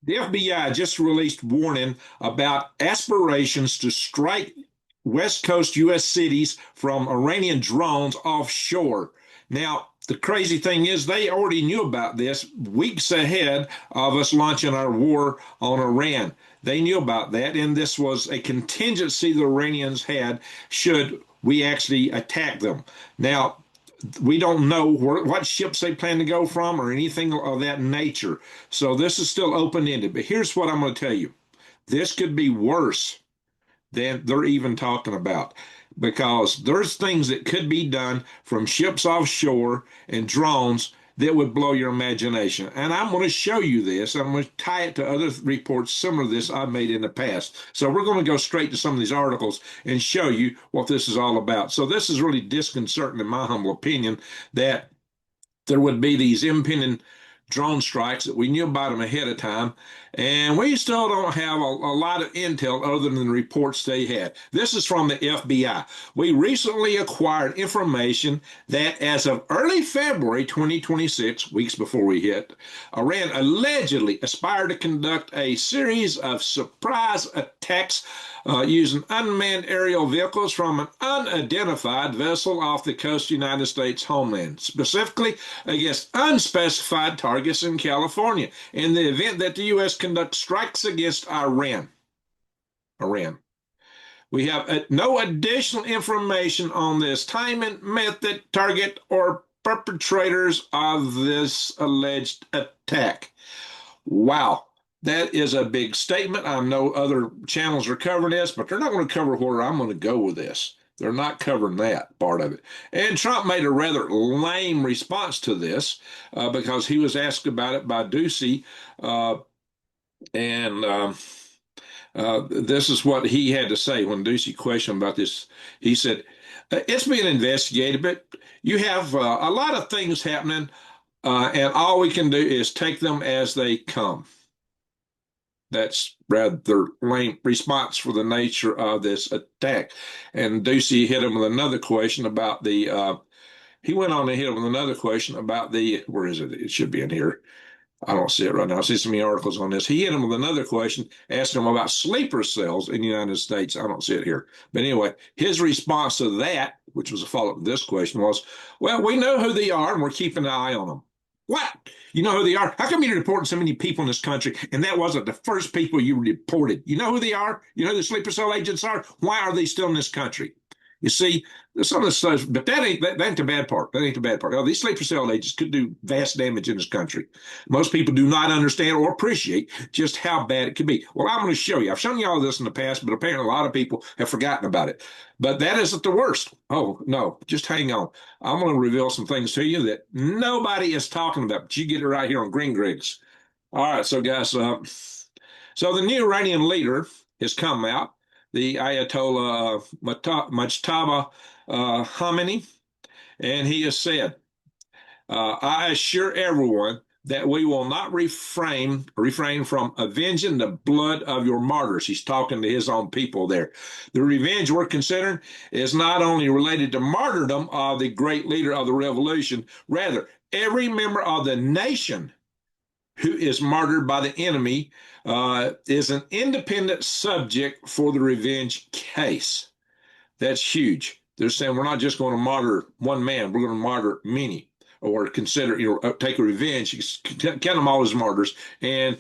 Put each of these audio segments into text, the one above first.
The FBI just released warning about aspirations to strike West Coast U.S. cities from Iranian drones offshore. Now, the crazy thing is, they already knew about this weeks ahead of us launching our war on Iran. They knew about that, and this was a contingency the Iranians had should we actually attack them. Now, we don't know what ships they plan to go from or anything of that nature. So this is still open ended. But here's what I'm going to tell you: this could be worse than they're even talking about, because there's things that could be done from ships offshore and drones that would blow your imagination. And I'm going to show you this. I'm going to tie it to other reports similar to this I've made in the past. So we're going to go straight to some of these articles and show you what this is all about. So this is really disconcerting, in my humble opinion, that there would be these impending drone strikes that we knew about them ahead of time, and we still don't have a lot of intel other than the reports they had. This is from the FBI. We recently acquired information that as of early February 2026, weeks before we hit, Iran allegedly aspired to conduct a series of surprise attacks using unmanned aerial vehicles from an unidentified vessel off the coast of the United States homeland, specifically against unspecified targets in California, in the event that the U.S. conducts strikes against Iran. We have no additional information on this timing, method, target, or perpetrators of this alleged attack. Wow. That is a big statement. I know other channels are covering this, but they're not going to cover where I'm going to go with this. They're not covering that part of it. And Trump made a rather lame response to this because he was asked about it by Ducey, and this is what he had to say when Ducey questioned about this. He said, "It's being investigated, but you have a lot of things happening, and all we can do is take them as they come." That's rather lame response for the nature of this attack. And Ducey hit him with another question about he went on to hit him with another question about where is it? It should be in here. I don't see it right now. I see so many articles on this. He hit him with another question, asking him about sleeper cells in the United States. I don't see it here. But anyway, his response to that, which was a follow-up to this question, was, well, we know who they are and we're keeping an eye on them. What? You know who they are? How come you reported so many people in this country and that wasn't the first people you reported? You know who they are? You know who the sleeper cell agents are? Why are they still in this country? You see, some of the stuff, but that ain't the bad part. That ain't the bad part. Oh, these sleeper cell agents could do vast damage in this country. Most people do not understand or appreciate just how bad it could be. Well, I'm going to show you. I've shown you all this in the past, but apparently a lot of people have forgotten about it. But that isn't the worst. Oh, no, just hang on. I'm going to reveal some things to you that nobody is talking about, but you get it right here on Green Griggs. All right, so guys, so the new Iranian leader has come out, the Ayatollah Mujtaba Khamenei, and he has said, I assure everyone that we will not refrain from avenging the blood of your martyrs. He's talking to his own people there. The revenge we're considering is not only related to martyrdom of the great leader of the revolution, rather, every member of the nation who is martyred by the enemy is an independent subject for the revenge case. That's huge. They're saying we're not just going to martyr one man, we're going to martyr many, or consider, take a revenge, count them all as martyrs, and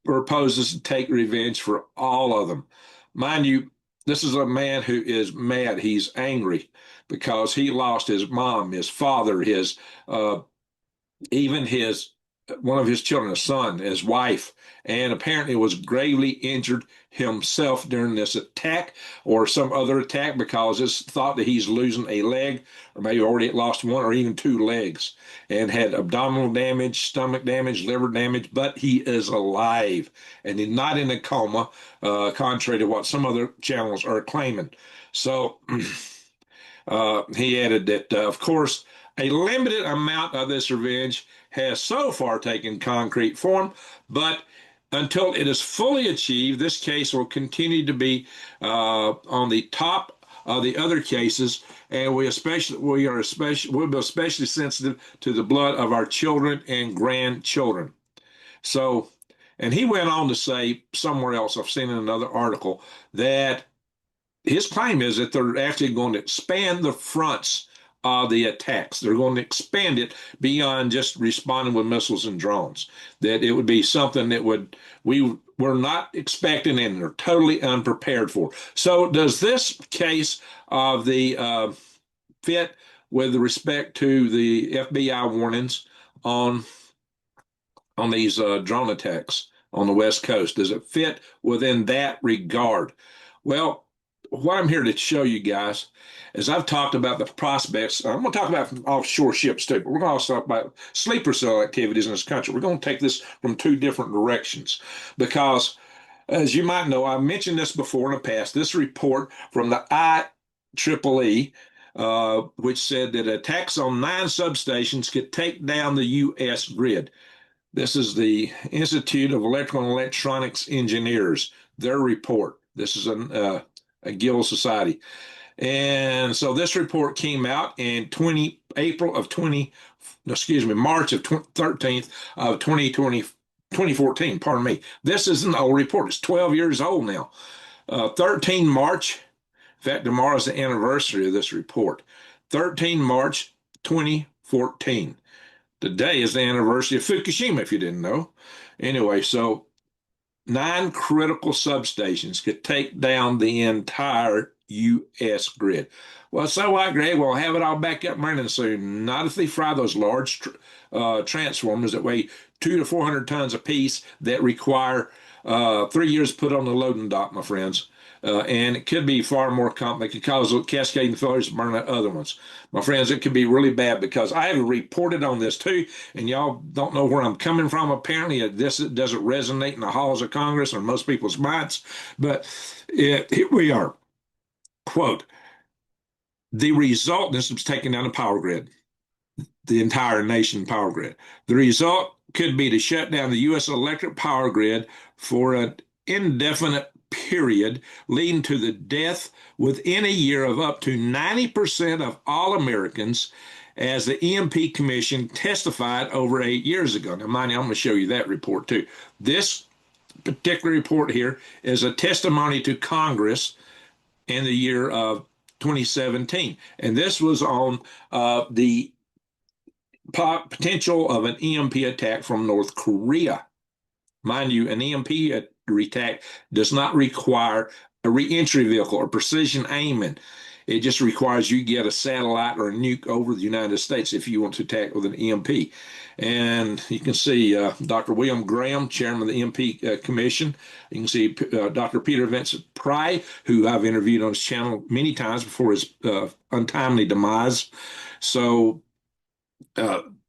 proposes to take revenge for all of them. Mind you, this is a man who is mad. He's angry because he lost his mom, his father, even his one of his children, a son, his wife, and apparently was gravely injured himself during this attack or some other attack, because it's thought that he's losing a leg, or maybe already lost one or even two legs, and had abdominal damage, stomach damage, liver damage, but he is alive and he's not in a coma, contrary to what some other channels are claiming. So he added that, of course, a limited amount of this revenge has so far taken concrete form, but until it is fully achieved, this case will continue to be on the top of the other cases, and we'll be especially sensitive to the blood of our children and grandchildren. So, And he went on to say somewhere else, I've seen in another article, that his claim is that they're actually going to expand the fronts of the attacks. They're going to expand it beyond just responding with missiles and drones. That it would be something that we were not expecting and are totally unprepared for. So does this case of the fit with respect to the FBI warnings on these drone attacks on the West Coast? Does it fit within that regard? Well, what I'm here to show you guys is I've talked about the prospects. I'm going to talk about offshore ships too, but we're going to also talk about sleeper cell activities in this country. We're going to take this from two different directions because, as you might know, I mentioned this before in the past, this report from the IEEE, which said that attacks on 9 substations could take down the U.S. grid. This is the Institute of Electrical and Electronics Engineers, their report. This is a guild society. And so this report came out in March of 13th of 2014, pardon me. This is an old report. It's 12 years old now. 13 March, in fact, tomorrow's the anniversary of this report. 13 March 2014. Today is the anniversary of Fukushima, if you didn't know. Anyway, so 9 critical substations could take down the entire U.S. grid. Well, so what, Greg? We'll have it all back up running soon. Not if they fry those large transformers that weigh 200 to 400 tons apiece that require 3 years to put on the loading dock, my friends. And it could be far more complicated. It could cause cascading failures to burn out other ones. My friends, it could be really bad because I have reported on this too, and y'all don't know where I'm coming from. Apparently, this doesn't resonate in the halls of Congress or most people's minds, but here we are. Quote, the result, this was taking down the power grid, the entire nation power grid. The result could be to shut down the U.S. electric power grid for an indefinite period, leading to the death within a year of up to 90% of all Americans, as the EMP Commission testified over 8 years ago. Now, mind you, I'm going to show you that report too. This particular report here is a testimony to Congress in the year of 2017. And this was on the potential of an EMP attack from North Korea. Mind you, an EMP attack does not require a reentry vehicle or precision aiming. It just requires you get a satellite or a nuke over the United States if you want to attack with an EMP. And you can see Dr. William Graham, chairman of the EMP Commission. You can see Dr. Peter Vincent Pry, who I've interviewed on his channel many times before his untimely demise. So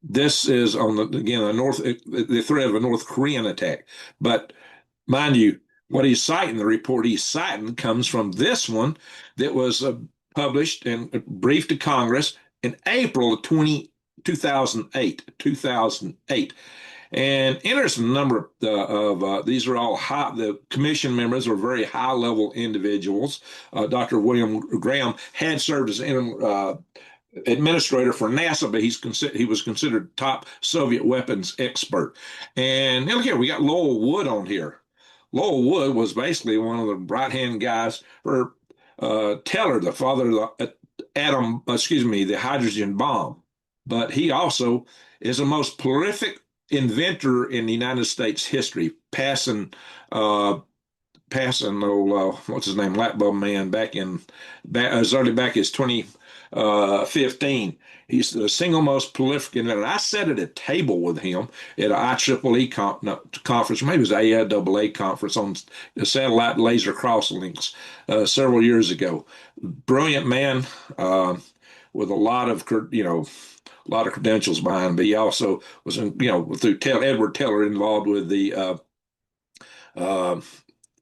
this is on the threat of a North Korean attack. But mind you, what he's citing, the report he's citing, comes from this one that was published and briefed to Congress in April of 2008. And interesting number of these are all the commission members are very high level individuals. Dr. William Graham had served as administrator for NASA, but he was considered top Soviet weapons expert. And look here, we got Lowell Wood on here. Lowell Wood was basically one of the right-hand guys for Teller, the father of the the hydrogen bomb. But he also is the most prolific inventor in the United States history, passing what's his name, light bulb man, as early back as 2015. He's the single most prolific inventor. I sat at a table with him at an IEEE conference, maybe it was AIAA conference on the satellite laser crosslinks several years ago. Brilliant man with a lot of credentials behind him, but he also was through Edward Teller involved with the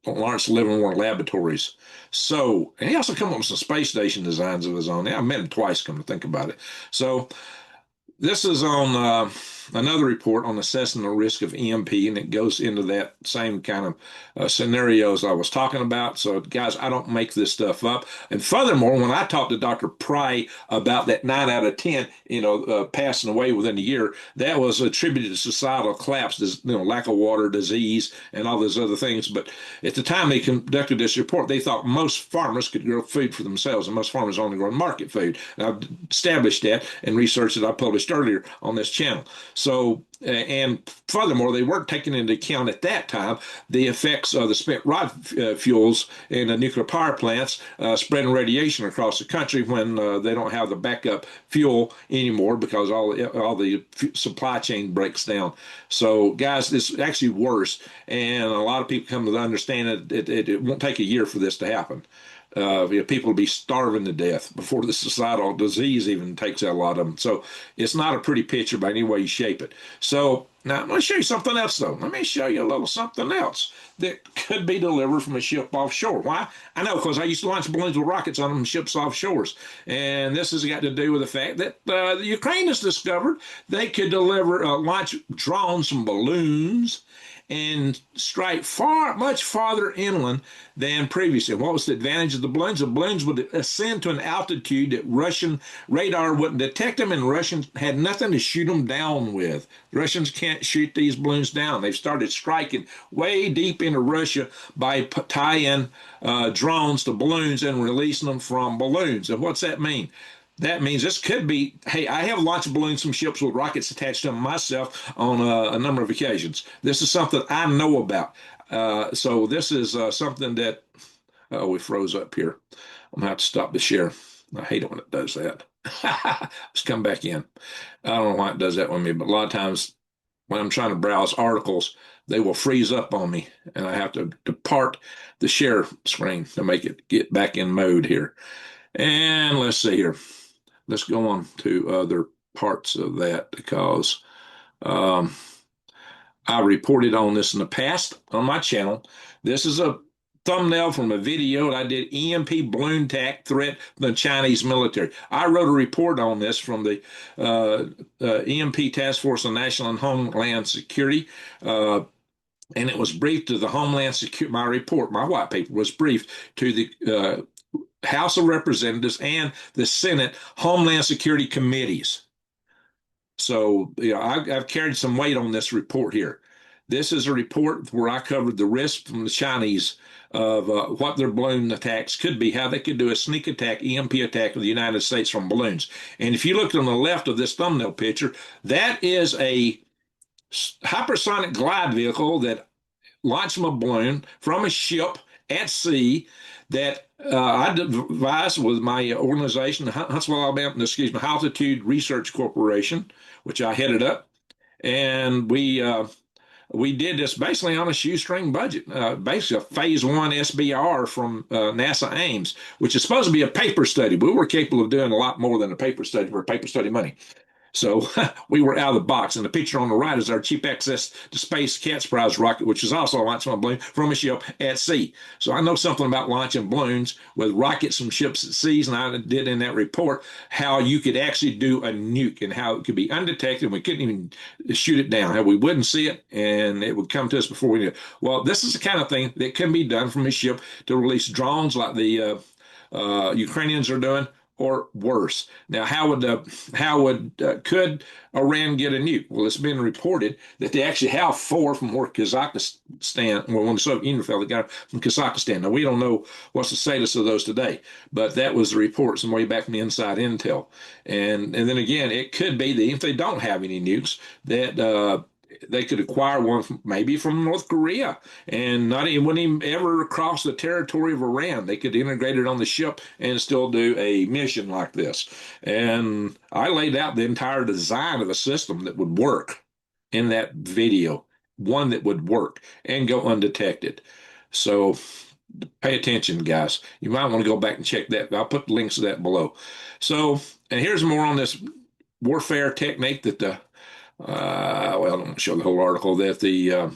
Lawrence Livermore Laboratories. So, and he also come up with some space station designs of his own. I met him twice, come to think about it. So this is on another report on assessing the risk of EMP, and it goes into that same kind of scenarios I was talking about. So, guys, I don't make this stuff up. And furthermore, when I talked to Dr. Pry about that 9 out of 10, passing away within a year, that was attributed to societal collapse, lack of water, disease, and all those other things. But at the time they conducted this report, they thought most farmers could grow food for themselves, and most farmers only grow market food. And I've established that in research that I published earlier on this channel. So, and furthermore, they weren't taking into account at that time the effects of the spent rod fuels in the nuclear power plants spreading radiation across the country when they don't have the backup fuel anymore because all the supply chain breaks down. So, guys, it's actually worse, and a lot of people come to understand that it won't take a year for this to happen. People will be starving to death before the societal disease even takes out a lot of them. So it's not a pretty picture by any way you shape it. So now I'm going to show you something else, though. Let me show you a little something else that could be delivered from a ship offshore. Why? I know, because I used to launch balloons with rockets on them ships offshores. And this has got to do with the fact that the Ukraine has discovered they could launch drones from balloons and strike much farther inland than previously. What was the advantage of the balloons? The balloons would ascend to an altitude that Russian radar wouldn't detect them, and Russians had nothing to shoot them down with. The Russians can't shoot these balloons down. They've started striking way deep into Russia by tying drones to balloons and releasing them from balloons. And what's that mean? That means this could be, hey, I have launched balloons from ships with rockets attached to them myself on a number of occasions. This is something I know about. So this is something that, we froze up here. I'm going to have to stop the share. I hate it when it does that. Let's come back in. I don't know why it does that with me, but a lot of times when I'm trying to browse articles, they will freeze up on me, and I have to depart the share screen to make it get back in mode here. And let's see here. Let's go on to other parts of that because I reported on this in the past on my channel. This is a thumbnail from a video that I did, EMP balloon attack threat from the Chinese military. I wrote a report on this from the EMP Task Force on National and Homeland Security. And it was briefed to the Homeland Security. My report, my white paper, was briefed to the House of Representatives and the Senate Homeland Security committees. So, I've carried some weight on this report here. This is a report where I covered the risk from the Chinese of what their balloon attacks could be, how they could do a sneak attack, EMP attack of the United States from balloons. And if you look on the left of this thumbnail picture, that is a hypersonic glide vehicle that launched from a balloon from a ship at sea that I devised with my organization, Huntsville, Alabama, High Altitude Research Corporation, which I headed up, and we did this basically on a shoestring budget, basically a phase one SBR from NASA Ames, which is supposed to be a paper study. We were capable of doing a lot more than a paper study for paper study money. So we were out of the box. And the picture on the right is our cheap access to space Cat's Prize rocket, which is also launched from a balloon from a ship at sea. So I know something about launching balloons with rockets from ships at seas. And I did in that report how you could actually do a nuke and how it could be undetected. We couldn't even shoot it down, how we wouldn't see it and it would come to us before we knew it. Well, this is the kind of thing that can be done from a ship to release drones like the Ukrainians are doing, or worse. Now, could Iran get a nuke? Well, it's been reported that they actually have 4 from where Kazakhstan, well, when the Soviet Union fell, they got it from Kazakhstan. Now, we don't know what's the status of those today, but that was the report some way back from the Inside Intel. And then again, it could be that if they don't have any nukes, that they could acquire one maybe from North Korea and it wouldn't even ever cross the territory of Iran. They could integrate it on the ship and still do a mission like this. And I laid out the entire design of a system that would work in that video, one that would work and go undetected. So pay attention, guys. You might want to go back and check that. I'll put the links to that below. So, and here's more on this warfare technique that I don't want to show the whole article that the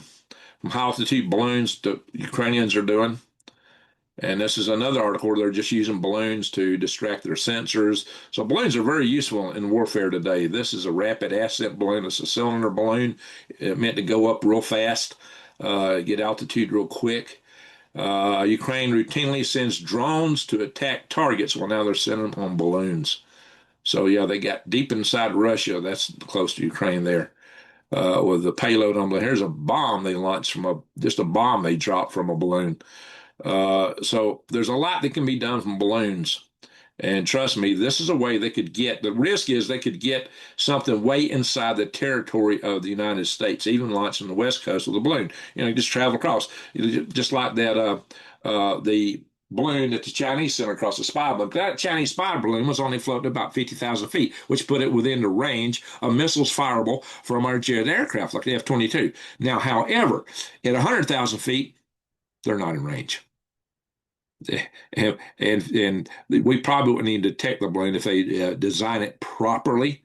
from high altitude balloons the Ukrainians are doing. And this is another article where they're just using balloons to distract their sensors. So balloons are very useful in warfare today. This is a rapid ascent balloon. It's a cylinder balloon meant to go up real fast, get altitude real quick. Ukraine routinely sends drones to attack targets. Well, now they're sending them on balloons. So yeah, they got deep inside Russia. That's close to Ukraine there. With the payload on. Here's a bomb they launched from just a bomb they dropped from a balloon. So there's a lot that can be done from balloons. And trust me, this is a way they could get, the risk is they could get something way inside the territory of the United States, even launch on the West Coast with a balloon. Just travel across. Just like that, the balloon that the Chinese sent across the spy balloon. That Chinese spy balloon was only floating about 50,000 feet, which put it within the range of missiles fireable from our jet aircraft, like the F-22. Now, however, at 100,000 feet, they're not in range. And we probably wouldn't even detect the balloon if they design it properly.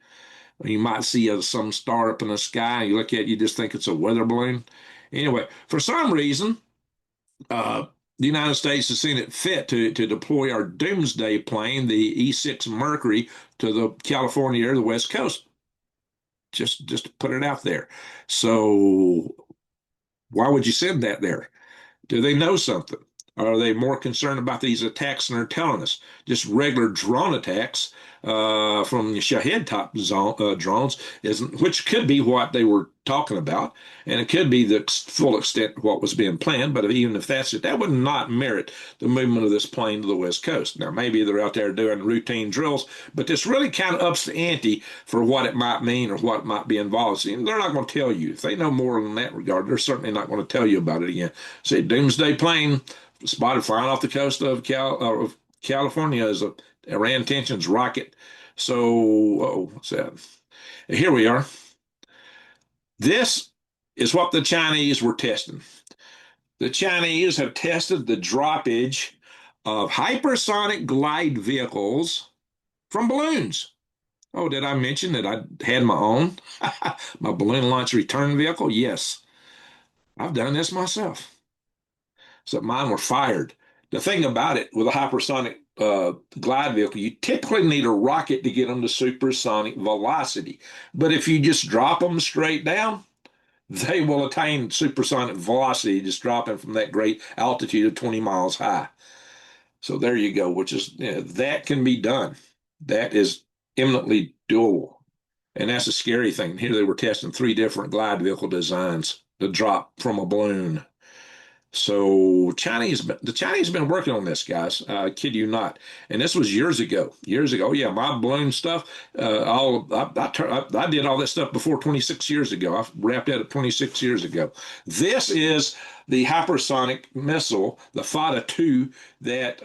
You might see some star up in the sky, and you look at it, you just think it's a weather balloon. Anyway, for some reason, the United States has seen it fit to deploy our doomsday plane, the E-6 Mercury, to the California or the West Coast. Just to put it out there. So why would you send that there? Do they know something? Are they more concerned about these attacks than they're telling us? Just regular drone attacks from Shahed type drones, which could be what they were talking about, and it could be the full extent of what was being planned. But even if that's it, that would not merit the movement of this plane to the West Coast. Now, maybe they're out there doing routine drills, but this really kind of ups the ante for what it might mean or what might be involved. See, they're not going to tell you. If they know more in that regard, they're certainly not going to tell you about it again. See, doomsday plane spotted flying off the coast of California as a Iran tensions rocket. So, what's that? Here we are. This is what the Chinese were testing. The Chinese have tested the droppage of hypersonic glide vehicles from balloons. Oh, did I mention that I had my own? My balloon launch return vehicle? Yes, I've done this myself. So mine were fired. The thing about it with a hypersonic glide vehicle, you typically need a rocket to get them to supersonic velocity. But if you just drop them straight down, they will attain supersonic velocity, just dropping from that great altitude of 20 miles high. So there you go, which is, that can be done. That is eminently doable. And that's a scary thing. Here they were testing 3 different glide vehicle designs to drop from a balloon. So the Chinese have been working on this, guys. I kid you not. And this was years ago. Years ago. Yeah, my balloon stuff. I did all that stuff before 26 years ago. I wrapped that up 26 years ago. This is the hypersonic missile, the Fada-2, that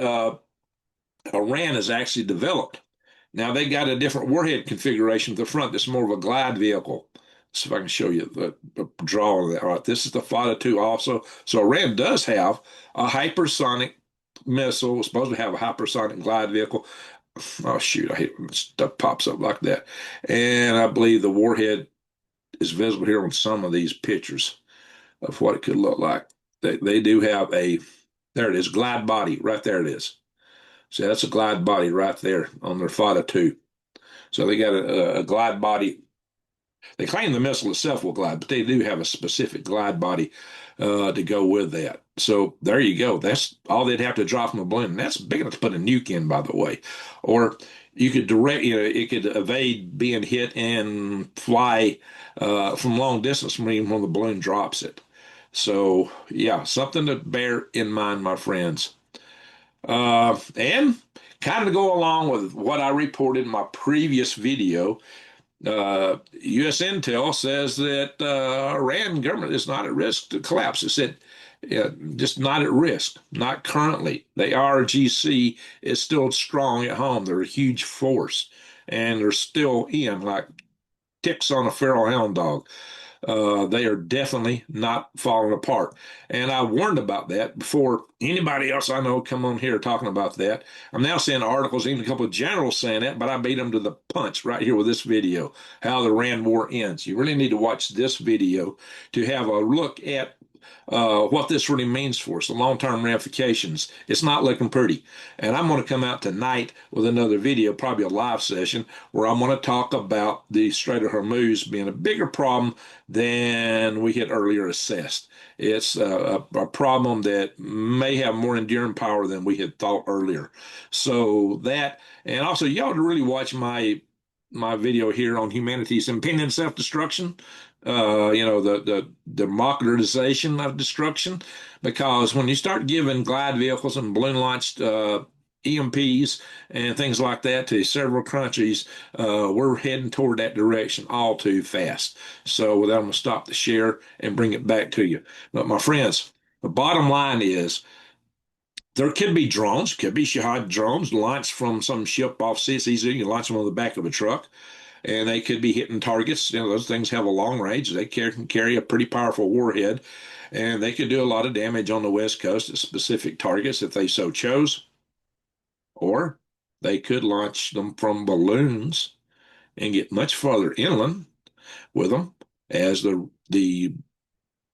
Iran has actually developed. Now they got a different warhead configuration at the front. That's more of a glide vehicle. So if I can show you the draw of that. All right, this is the Fada-2 also. So Iran does have a hypersonic missile. It's supposed to have a hypersonic glide vehicle. Oh shoot, I hate when stuff pops up like that. And I believe the warhead is visible here on some of these pictures of what it could look like. They do have there it is, glide body. Right there it is. So that's a glide body right there on their Fada-2. So they got a glide body. They claim the missile itself will glide, but they do have a specific glide body to go with that. So there you go. That's all they'd have to drop from a balloon. And that's big enough to put a nuke in, by the way. Or you could it could evade being hit and fly from long distance from even when the balloon drops it. So yeah, something to bear in mind, my friends. And kind of go along with what I reported in my previous video. U.S. Intel says that Iran government is not at risk to collapse. It said just not at risk, not currently. The IRGC is still strong at home. They're a huge force, and they're still in like ticks on a feral hound dog. They are definitely not falling apart. And I warned about that before anybody else I know come on here talking about that. I'm now seeing articles, even a couple of generals saying that, but I beat them to the punch right here with this video, how the Iran war ends. You really need to watch this video to have a look at what this really means for us, the long-term ramifications. It's not looking pretty. And I'm going to come out tonight with another video, probably a live session, where I'm going to talk about the Strait of Hormuz being a bigger problem than we had earlier assessed. It's a problem that may have more enduring power than we had thought earlier. So that, and also you ought to really watch my video here on humanity's impending self-destruction, the democratization of destruction, because when you start giving glide vehicles and balloon launched EMPs and things like that to several countries, we're heading toward that direction all too fast. So with that, I'm going to stop the share and bring it back to you. But my friends, the bottom line is there could be drones, could be Shahad drones launched from some ship off sea. It's easy. You launch them on the back of a truck, and they could be hitting targets. Those things have a long range. They can carry a pretty powerful warhead, and they could do a lot of damage on the West Coast at specific targets if they so chose. Or they could launch them from balloons and get much farther inland with them, as the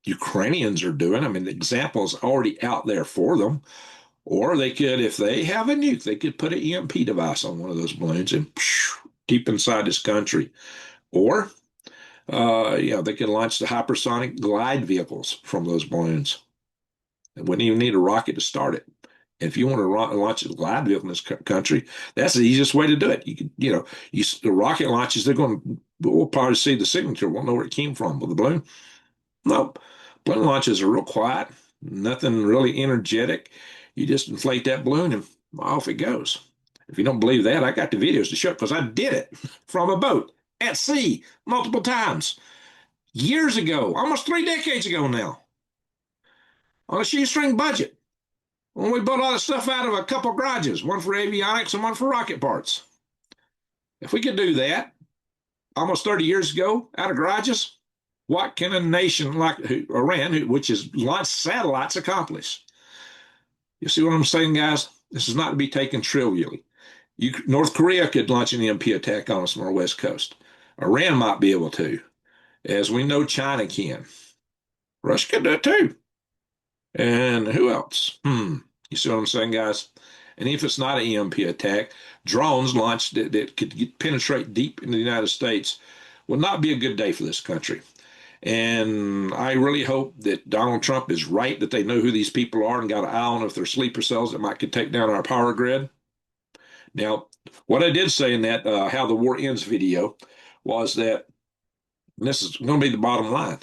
Ukrainians are doing. I mean, the example is already out there for them. Or they could, if they have a nuke, they could put an EMP device on one of those balloons and deep inside this country. Or, they could launch the hypersonic glide vehicles from those balloons. They wouldn't even need a rocket to start it. If you want to launch a glide vehicle in this country, that's the easiest way to do it. You could, the rocket launches, we'll probably see the signature. We'll know where it came from. With the balloon, nope. Balloon launches are real quiet, nothing really energetic. You just inflate that balloon and off it goes. If you don't believe that, I got the videos to show because I did it from a boat at sea multiple times years ago, almost 3 decades ago now, on a shoestring budget. When we built all the stuff out of a couple garages, one for avionics and one for rocket parts. If we could do that almost 30 years ago out of garages, what can a nation like Iran, which has launched satellites, accomplish? You see what I'm saying, guys? This is not to be taken trivially. North Korea could launch an EMP attack on us on our west coast. Iran might be able to, as we know China can. Russia could do it too. And who else? You see what I'm saying, guys? And if it's not an EMP attack, drones launched that could penetrate deep into the United States would not be a good day for this country. And I really hope that Donald Trump is right, that they know who these people are and got an eye on if they're sleeper cells that could take down our power grid. Now, what I did say in that How the War Ends video was that, and this is going to be the bottom line,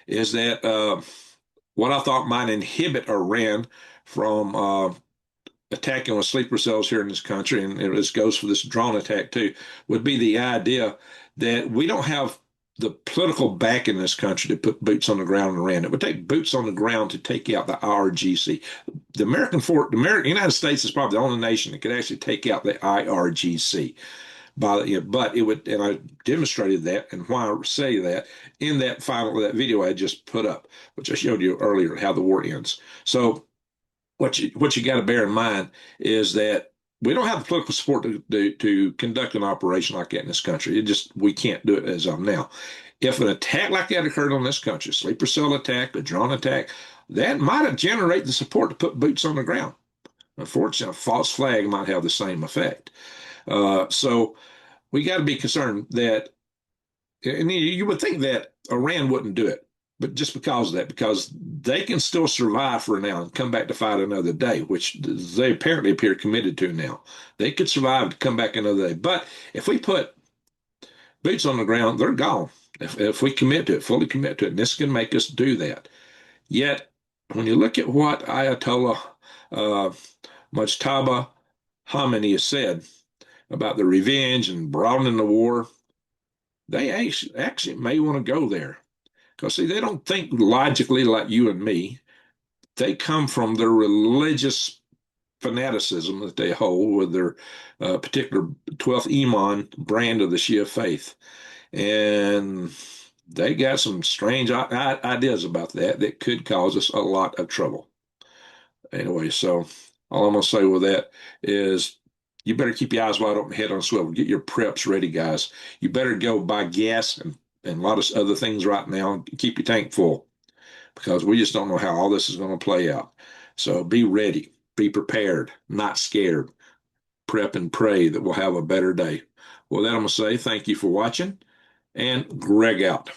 is that what I thought might inhibit Iran from attacking with sleeper cells here in this country, and this goes for this drone attack too, would be the idea that we don't have the political back in this country to put boots on the ground in Iran. It would take boots on the ground to take out the IRGC. The United States is probably the only nation that could actually take out the IRGC. But it would, and I demonstrated that, and why I say that in that video I just put up, which I showed you earlier, How the War Ends. So what you got to bear in mind is that we don't have the political support to conduct an operation like that in this country. We can't do it as of now. If an attack like that occurred on this country, a sleeper cell attack, a drone attack, that might have generated the support to put boots on the ground. Unfortunately, a false flag might have the same effect. So we got to be concerned that, and you would think that Iran wouldn't do it, but just because of that, because they can still survive for now and come back to fight another day, which they apparently appear committed to now. They could survive to come back another day. But if we put boots on the ground, they're gone. If we commit to it, fully commit to it, and this can make us do that. Yet, when you look at what Ayatollah Mujtaba Khamenei has said about the revenge and broadening the war, they actually may want to go there. Because, see, they don't think logically like you and me. They come from their religious fanaticism that they hold with their particular 12th Imam brand of the Shia faith. And they got some strange ideas about that could cause us a lot of trouble. Anyway, so all I'm going to say with that is you better keep your eyes wide open, head on swivel. Get your preps ready, guys. You better go buy gas and a lot of other things right now. Keep your tank full. because we just don't know how all this is going to play out. So be ready, be prepared, not scared. Prep and pray that we'll have a better day. Well, that I'm going to say thank you for watching, and Greg out.